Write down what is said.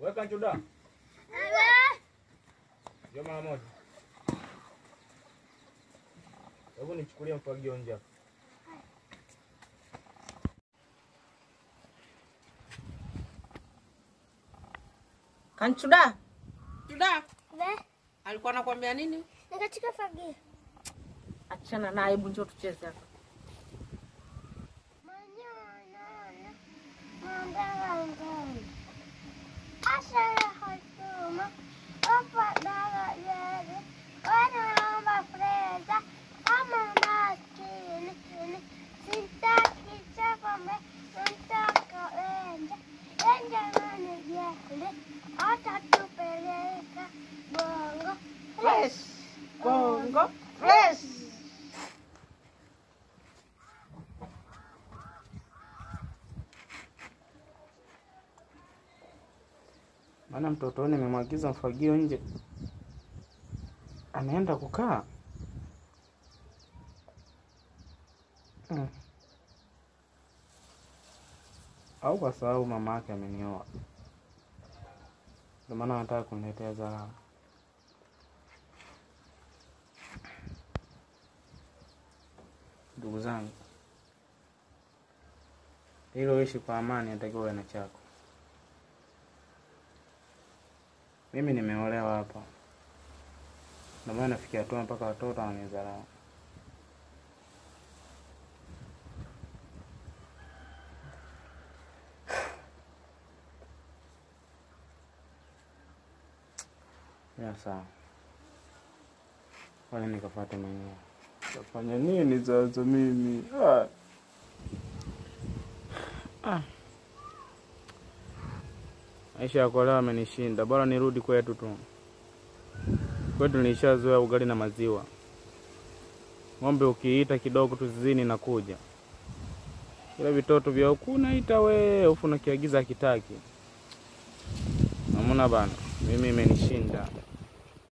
Weka chuda. Njoo mara moja. Hebu nichukulie mfagio nje. Kanchuda. Chuda. Ve? Alikuwa anakuambia nini? Nikachika fagio. Achana naye, hebu njoo tucheze hapa. Asala hatuma. Opa dara yere. Wana naomba freza. Kama maskini. Sintaki chapambe. Sintaka enja. Enja mani jele. Ata tupeleka. Bongo. Fresh. Bongo. Fresh. Maana mtoto nimemwagiza mfagio nje. Anaenda kukaa. Au kwa sababu mama yake amenioa. Ndio maana anataka kuniletea dharau. Ndugu zangu, ili uishi kwa amani inatakiwa uwe na chako. Mimi nimeolewa hapa. Ndio maana nafikia hatua mpaka watoto wananidharau. Ya sawa. Wala nikafuate mwenyewe. Tafanya nini sasa mimi? Maisha ya kuolewa amenishinda. Bora nirudi kwetu tu. Kwetu nilishazoea ugali na maziwa. Ng'ombe ukiita kidogo tu zizini na kuja. Kila vitoto vya huku naita wewe, ufu nakiagiza kitaki. Namuna bana, mimi imenishinda.